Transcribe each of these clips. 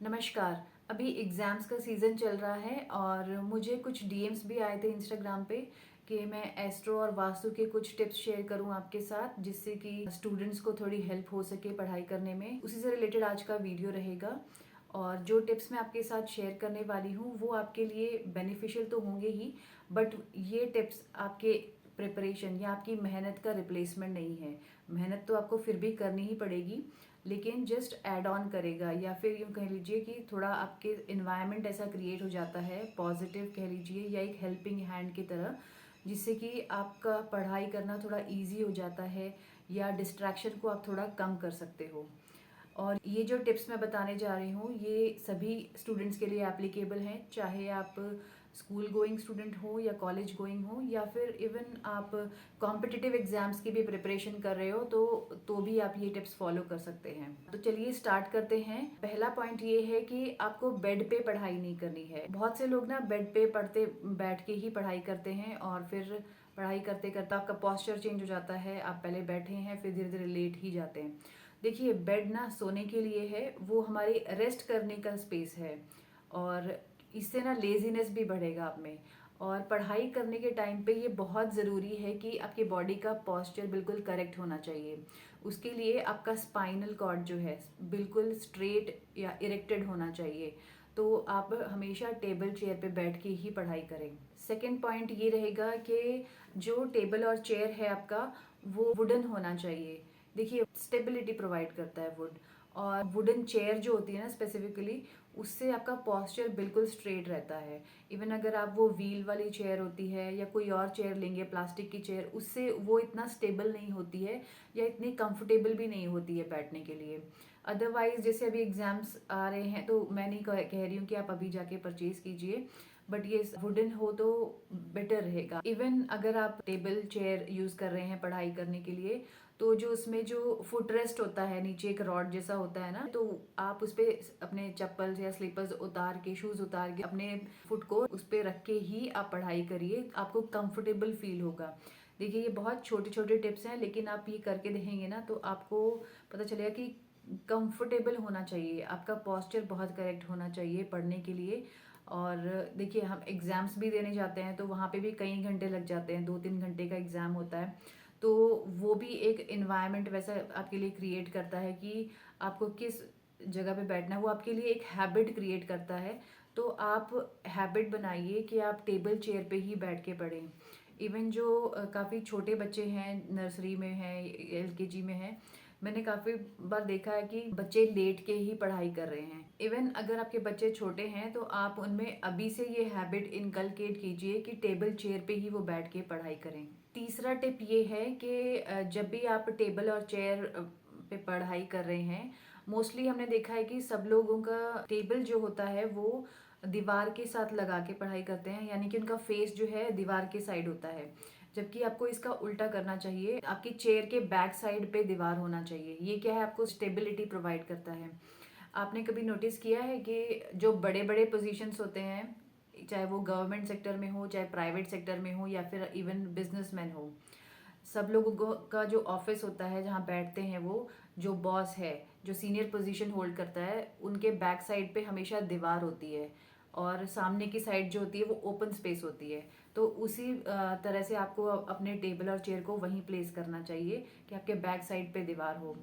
नमस्कार। अभी एग्ज़ाम्स का सीज़न चल रहा है और मुझे कुछ डीएम्स भी आए थे इंस्टाग्राम पे कि मैं एस्ट्रो और वास्तु के कुछ टिप्स शेयर करूं आपके साथ, जिससे कि स्टूडेंट्स को थोड़ी हेल्प हो सके पढ़ाई करने में। उसी से रिलेटेड आज का वीडियो रहेगा और जो टिप्स मैं आपके साथ शेयर करने वाली हूं वो आपके लिए बेनिफिशियल तो होंगे ही, बट ये टिप्स आपके प्रिपरेशन या आपकी मेहनत का रिप्लेसमेंट नहीं है। मेहनत तो आपको फिर भी करनी ही पड़ेगी, लेकिन जस्ट ऐड ऑन करेगा, या फिर यूँ कह लीजिए कि थोड़ा आपके इन्वायरमेंट ऐसा क्रिएट हो जाता है, पॉजिटिव कह लीजिए या एक हेल्पिंग हैंड की तरह, जिससे कि आपका पढ़ाई करना थोड़ा इजी हो जाता है या डिस्ट्रैक्शन को आप थोड़ा कम कर सकते हो। और ये जो टिप्स मैं बताने जा रही हूँ ये सभी स्टूडेंट्स के लिए एप्लीकेबल हैं, चाहे आप स्कूल गोइंग स्टूडेंट हो या कॉलेज गोइंग हो, या फिर इवन आप कॉम्पिटिटिव एग्जाम्स की भी प्रिपरेशन कर रहे हो तो भी आप ये टिप्स फॉलो कर सकते हैं। तो चलिए स्टार्ट करते हैं। पहला पॉइंट ये है कि आपको बेड पे पढ़ाई नहीं करनी है। बहुत से लोग ना बेड पे पढ़ते बैठ के ही पढ़ाई करते हैं और फिर पढ़ाई करते करते आपका पॉस्चर चेंज हो जाता है, आप पहले बैठे हैं फिर धीरे धीरे लेट ही जाते हैं। देखिए, बेड ना सोने के लिए है, वो हमारी रेस्ट करने का स्पेस है और इससे ना लेजीनेस भी बढ़ेगा आप में। और पढ़ाई करने के टाइम पे ये बहुत ज़रूरी है कि आपकी बॉडी का पॉस्चर बिल्कुल करेक्ट होना चाहिए। उसके लिए आपका स्पाइनल कॉर्ड जो है बिल्कुल स्ट्रेट या इरेक्टेड होना चाहिए। तो आप हमेशा टेबल चेयर पे बैठ के ही पढ़ाई करें। सेकंड पॉइंट ये रहेगा कि जो टेबल और चेयर है आपका वो वुडन होना चाहिए। देखिए, स्टेबिलिटी प्रोवाइड करता है वुड, और वुडन चेयर जो होती है ना स्पेसिफिकली, उससे आपका पॉस्चर बिल्कुल स्ट्रेट रहता है। इवन अगर आप वो व्हील वाली चेयर होती है या कोई और चेयर लेंगे प्लास्टिक की चेयर, उससे वो इतना स्टेबल नहीं होती है या इतनी कंफर्टेबल भी नहीं होती है बैठने के लिए। अदरवाइज जैसे अभी एग्जाम्स आ रहे हैं तो मैं नहीं कह रही हूँ कि आप अभी जाके परचेज कीजिए, बट ये वुडन हो तो बेटर रहेगा। इवन अगर आप टेबल चेयर यूज कर रहे हैं पढ़ाई करने के लिए, तो जो उसमें जो फुट रेस्ट होता है, नीचे एक रॉड जैसा होता है ना, तो आप उस पे अपने चप्पल या स्लीपर्स उतार के, शूज उतार के अपने फुट को उस पे रख के ही आप पढ़ाई करिए, आपको कंफर्टेबल फील होगा। देखिए, ये बहुत छोटे छोटे टिप्स हैं, लेकिन आप ये करके देखेंगे ना तो आपको पता चलेगा कि कंफर्टेबल होना चाहिए, आपका पॉस्चर बहुत करेक्ट होना चाहिए पढ़ने के लिए। और देखिए, हम एग्ज़ाम्स भी देने जाते हैं तो वहाँ पे भी कई घंटे लग जाते हैं, 2-3 घंटे का एग्ज़ाम होता है। तो वो भी एक इन्वायरमेंट वैसा आपके लिए क्रिएट करता है कि आपको किस जगह पे बैठना है, वो आपके लिए एक हैबिट क्रिएट करता है। तो आप हैबिट बनाइए कि आप टेबल चेयर पे ही बैठ के पढ़ें। इवन जो काफ़ी छोटे बच्चे हैं, नर्सरी में हैं, एलकेजी में हैं, मैंने काफ़ी बार देखा है कि बच्चे लेट के ही पढ़ाई कर रहे हैं। इवन अगर आपके बच्चे छोटे हैं तो आप उनमें अभी से ये हैबिट इनकलकेट कीजिए कि टेबल चेयर पे ही वो बैठ के पढ़ाई करें। तीसरा टिप ये है कि जब भी आप टेबल और चेयर पे पढ़ाई कर रहे हैं, मोस्टली हमने देखा है कि सब लोगों का टेबल जो होता है वो दीवार के साथ लगा के पढ़ाई करते हैं, यानी कि उनका फेस जो है दीवार के साइड होता है। जबकि आपको इसका उल्टा करना चाहिए, आपकी चेयर के बैक साइड पे दीवार होना चाहिए। ये क्या है, आपको स्टेबिलिटी प्रोवाइड करता है। आपने कभी नोटिस किया है कि जो बड़े बड़े पोजीशंस होते हैं, चाहे वो गवर्नमेंट सेक्टर में हो, चाहे प्राइवेट सेक्टर में हो, या फिर इवन बिजनेसमैन हो, सब लोगों का जो ऑफिस होता है जहाँ बैठते हैं, वो जो बॉस है, जो सीनियर पोजीशन होल्ड करता है, उनके बैक साइड पे हमेशा दीवार होती है और सामने की साइड जो होती है वो ओपन स्पेस होती है। तो उसी तरह से आपको अपने टेबल और चेयर को वहीं प्लेस करना चाहिए कि आपके बैक साइड पे दीवार हो।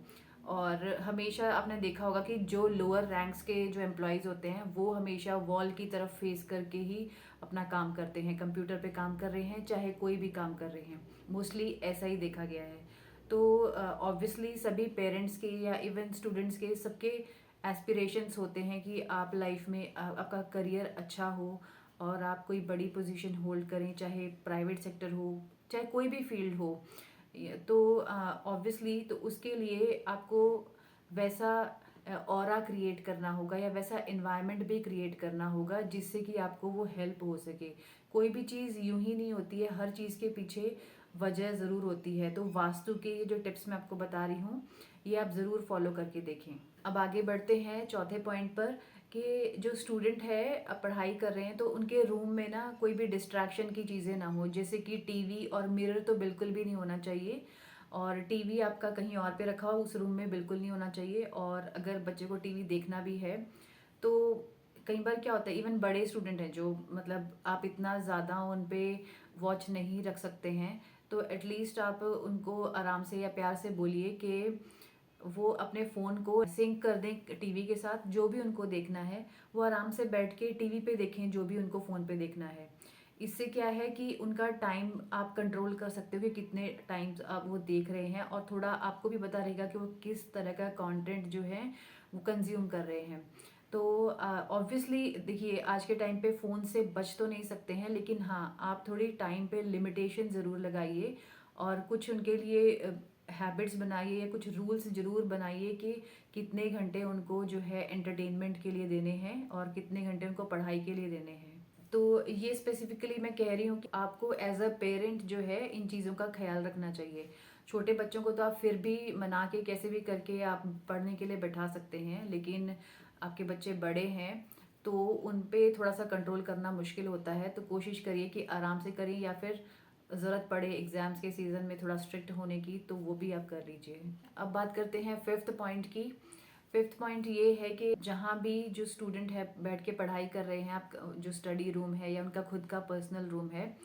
और हमेशा आपने देखा होगा कि जो लोअर रैंक्स के जो एम्प्लॉयज़ होते हैं वो हमेशा वॉल की तरफ फेस करके ही अपना काम करते हैं, कंप्यूटर पे काम कर रहे हैं चाहे कोई भी काम कर रहे हैं, मोस्टली ऐसा ही देखा गया है। तो ऑब्वियसली सभी पेरेंट्स के या इवन स्टूडेंट्स के सबके एस्पिरेशंस होते हैं कि आप लाइफ में आपका करियर अच्छा हो और आप कोई बड़ी पोजीशन होल्ड करें, चाहे प्राइवेट सेक्टर हो, चाहे कोई भी फील्ड हो। तो ऑब्वियसली तो उसके लिए आपको वैसा ऑरा क्रिएट करना होगा या वैसा एनवायरनमेंट भी क्रिएट करना होगा जिससे कि आपको वो हेल्प हो सके। कोई भी चीज़ यूं ही नहीं होती है, हर चीज़ के पीछे वजह ज़रूर होती है। तो वास्तु के ये जो टिप्स मैं आपको बता रही हूँ ये आप ज़रूर फॉलो करके देखें। अब आगे बढ़ते हैं चौथे पॉइंट पर कि जो स्टूडेंट है पढ़ाई कर रहे हैं तो उनके रूम में ना कोई भी डिस्ट्रैक्शन की चीज़ें ना हो, जैसे कि टीवी और मिरर तो बिल्कुल भी नहीं होना चाहिए। और टीवी आपका कहीं और पे रखा हो, उस रूम में बिल्कुल नहीं होना चाहिए। और अगर बच्चे को टीवी देखना भी है तो कई बार क्या होता है, इवन बड़े स्टूडेंट हैं जो मतलब आप इतना ज़्यादा उन पे वॉच नहीं रख सकते हैं, तो एटलीस्ट आप उनको आराम से या प्यार से बोलिए कि वो अपने फ़ोन को सिंक कर दें टीवी के साथ। जो भी उनको देखना है वो आराम से बैठ के टीवी पे देखें, जो भी उनको फ़ोन पे देखना है। इससे क्या है कि उनका टाइम आप कंट्रोल कर सकते हो कि कितने टाइम्स आप वो देख रहे हैं, और थोड़ा आपको भी पता रहेगा कि वो किस तरह का कंटेंट जो है वो कंज्यूम कर रहे हैं। तो ऑब्वियसली देखिए, आज के टाइम पे फ़ोन से बच तो नहीं सकते हैं, लेकिन हाँ, आप थोड़ी टाइम पे लिमिटेशन ज़रूर लगाइए और कुछ उनके लिए हैबिट्स बनाइए या कुछ रूल्स ज़रूर बनाइए कि कितने घंटे उनको जो है एंटरटेनमेंट के लिए देने हैं और कितने घंटे उनको पढ़ाई के लिए देने हैं। तो ये स्पेसिफिकली मैं कह रही हूँ कि आपको एज अ पेरेंट जो है इन चीज़ों का ख्याल रखना चाहिए। छोटे बच्चों को तो आप फिर भी मना के कैसे भी करके आप पढ़ने के लिए बैठा सकते हैं, लेकिन आपके बच्चे बड़े हैं तो उन पे थोड़ा सा कंट्रोल करना मुश्किल होता है। तो कोशिश करिए कि आराम से करें, या फिर ज़रूरत पड़े एग्ज़ाम्स के सीज़न में थोड़ा स्ट्रिक्ट होने की तो वो भी आप कर लीजिए। अब बात करते हैं फिफ्थ पॉइंट की। फिफ्थ पॉइंट ये है कि जहाँ भी जो स्टूडेंट है बैठ के पढ़ाई कर रहे हैं, आप जो स्टडी रूम है या उनका खुद का पर्सनल रूम है,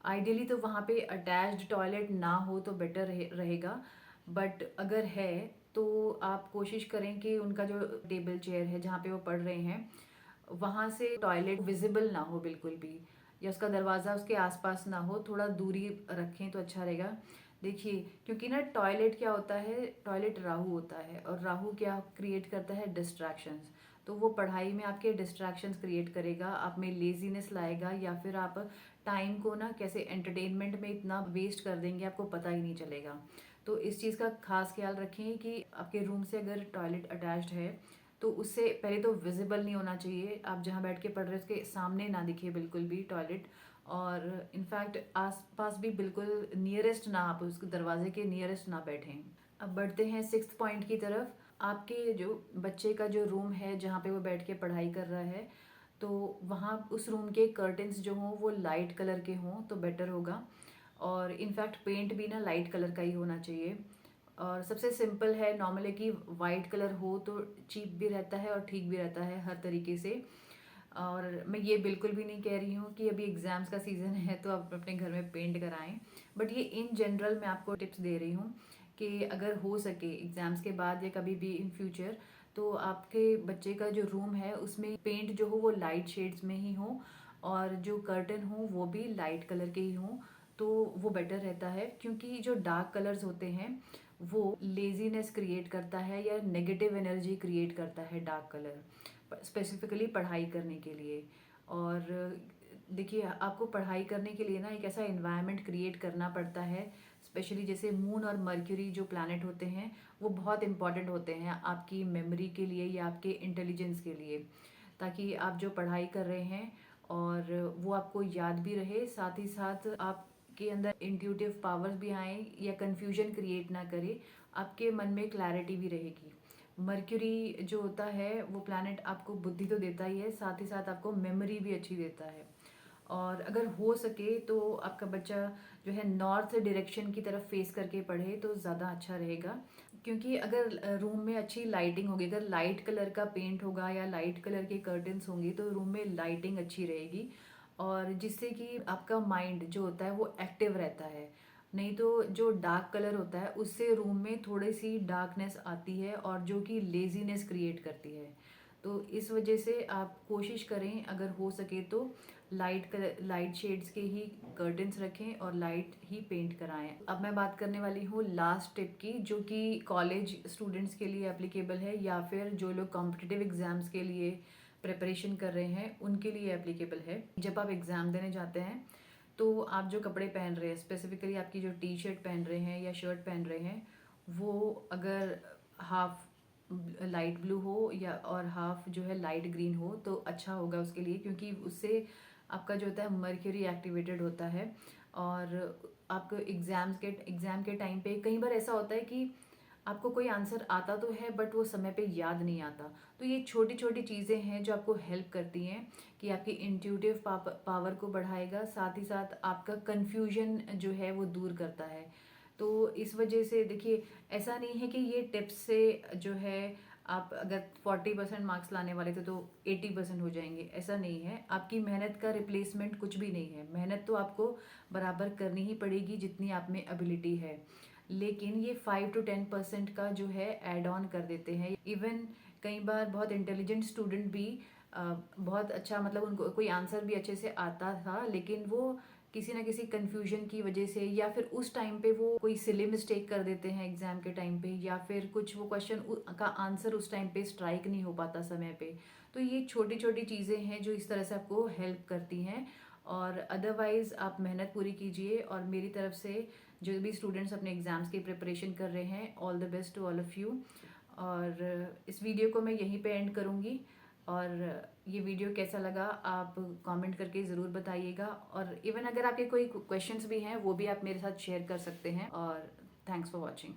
आइडियली तो वहाँ पे अटैच्ड टॉयलेट ना हो तो बेटर रहेगा। बट अगर है तो आप कोशिश करें कि उनका जो टेबल चेयर है जहाँ पे वो पढ़ रहे हैं वहाँ से टॉयलेट विजिबल ना हो बिल्कुल भी, या उसका दरवाज़ा उसके आसपास ना हो, थोड़ा दूरी रखें तो अच्छा रहेगा। देखिए, क्योंकि ना टॉयलेट क्या होता है, टॉयलेट राहु होता है, और राहु क्या क्रिएट करता है, डिस्ट्रैक्शंस। तो वो पढ़ाई में आपके डिस्ट्रैक्शंस क्रिएट करेगा, आप में लेजीनेस लाएगा, या फिर आप टाइम को ना कैसे एंटरटेनमेंट में इतना वेस्ट कर देंगे आपको पता ही नहीं चलेगा। तो इस चीज़ का खास ख्याल रखें कि आपके रूम से अगर टॉयलेट अटैच्ड है तो उससे पहले तो विजिबल नहीं होना चाहिए, आप जहाँ बैठ के पढ़ रहे हैं उसके सामने ना दिखे बिल्कुल भी टॉयलेट, और इनफैक्ट आस पास भी बिल्कुल नियरेस्ट ना, आप उस दरवाजे के नियरेस्ट ना बैठें। अब बढ़ते हैं सिक्स्थ पॉइंट की तरफ। आपके जो बच्चे का जो रूम है जहाँ पे वो बैठ के पढ़ाई कर रहा है, तो वहाँ उस रूम के कर्टन्स जो हों वो लाइट कलर के हों तो बेटर होगा, और इनफैक्ट पेंट भी ना लाइट कलर का ही होना चाहिए। और सबसे सिंपल है नॉर्मली कि वाइट कलर हो तो चीप भी रहता है और ठीक भी रहता है हर तरीके से। और मैं ये बिल्कुल भी नहीं कह रही हूँ कि अभी एग्ज़ाम्स का सीज़न है तो आप अपने घर में पेंट कराएं, बट ये इन जनरल मैं आपको टिप्स दे रही हूँ कि अगर हो सके एग्ज़ाम्स के बाद या कभी भी इन फ्यूचर, तो आपके बच्चे का जो रूम है उसमें पेंट जो हो वो लाइट शेड्स में ही हो, और जो कर्टन हो वो भी लाइट कलर के ही हों, तो वो बेटर रहता है। क्योंकि जो डार्क कलर्स होते हैं वो लेजीनेस क्रिएट करता है या नेगेटिव एनर्जी क्रिएट करता है डार्क कलर, स्पेसिफिकली पढ़ाई करने के लिए। और देखिए, आपको पढ़ाई करने के लिए ना एक ऐसा इन्वायरमेंट क्रिएट करना पड़ता है, स्पेशली जैसे मून और मर्क्यूरी जो प्लैनेट होते हैं वो बहुत इंपॉर्टेंट होते हैं आपकी मेमोरी के लिए या आपके इंटेलिजेंस के लिए, ताकि आप जो पढ़ाई कर रहे हैं और वो आपको याद भी रहे, साथ ही साथ आपके अंदर इंट्यूटिव पावर्स भी आए या कंफ्यूजन क्रिएट ना करे, आपके मन में क्लैरिटी भी रहेगी। मर्क्यूरी जो होता है वो प्लैनेट आपको बुद्धि तो देता ही है, साथ ही साथ आपको मेमोरी भी अच्छी देता है। और अगर हो सके तो आपका बच्चा जो है नॉर्थ डायरेक्शन की तरफ फेस करके पढ़े तो ज़्यादा अच्छा रहेगा। क्योंकि अगर रूम में अच्छी लाइटिंग होगी, अगर लाइट कलर का पेंट होगा या लाइट कलर के कर्टन्स होंगे तो रूम में लाइटिंग अच्छी रहेगी, और जिससे कि आपका माइंड जो होता है वो एक्टिव रहता है। नहीं तो जो डार्क कलर होता है उससे रूम में थोड़ी सी डार्कनेस आती है और जो कि लेजीनेस क्रिएट करती है। तो इस वजह से आप कोशिश करें अगर हो सके तो लाइट कलर, लाइट शेड्स के ही कर्टन्स रखें और लाइट ही पेंट कराएं। अब मैं बात करने वाली हूँ लास्ट टिप की, जो कि कॉलेज स्टूडेंट्स के लिए एप्लीकेबल है या फिर जो लोग कॉम्पिटिटिव एग्जाम्स के लिए प्रिपरेशन कर रहे हैं उनके लिए एप्लीकेबल है। जब आप एग्ज़ाम देने जाते हैं तो आप जो कपड़े पहन रहे हैं, स्पेसिफिकली आपकी जो टी शर्ट पहन रहे हैं या शर्ट पहन रहे हैं, वो अगर हाफ लाइट ब्लू हो या और हाफ जो है लाइट ग्रीन हो तो अच्छा होगा उसके लिए, क्योंकि उससे आपका जो होता है मर्क्यूरी एक्टिवेटेड होता है। और आपको एग्ज़ाम के टाइम पे कई बार ऐसा होता है कि आपको कोई आंसर आता तो है बट वो समय पे याद नहीं आता। तो ये छोटी छोटी चीज़ें हैं जो आपको हेल्प करती हैं कि आपकी इंट्यूटिव पावर को बढ़ाएगा, साथ ही साथ आपका कन्फ्यूजन जो है वो दूर करता है। तो इस वजह से देखिए, ऐसा नहीं है कि ये टिप्स से जो है आप अगर 40% मार्क्स लाने वाले थे तो 80% हो जाएंगे, ऐसा नहीं है। आपकी मेहनत का रिप्लेसमेंट कुछ भी नहीं है। मेहनत तो आपको बराबर करनी ही पड़ेगी जितनी आप में एबिलिटी है, लेकिन ये 5 to 10% का जो है ऐड ऑन कर देते हैं। इवन कई बार बहुत इंटेलिजेंट स्टूडेंट भी बहुत अच्छा, मतलब उनको कोई आंसर भी अच्छे से आता था, लेकिन वो किसी ना किसी कंफ्यूजन की वजह से या फिर उस टाइम पे वो कोई सिली मिस्टेक कर देते हैं एग्जाम के टाइम पे, या फिर कुछ वो क्वेश्चन का आंसर उस टाइम पे स्ट्राइक नहीं हो पाता समय पे। तो ये छोटी छोटी चीज़ें हैं जो इस तरह से आपको हेल्प करती हैं। और अदरवाइज आप मेहनत पूरी कीजिए, और मेरी तरफ से जो भी स्टूडेंट्स अपने एग्जाम्स की प्रिपरेशन कर रहे हैं, all the best to all of you. और इस वीडियो को मैं यहीं पे एंड करूँगी। और ये वीडियो कैसा लगा आप कमेंट करके ज़रूर बताइएगा, और इवन अगर आपके कोई क्वेश्चंस भी हैं वो भी आप मेरे साथ शेयर कर सकते हैं। और थैंक्स फॉर वॉचिंग।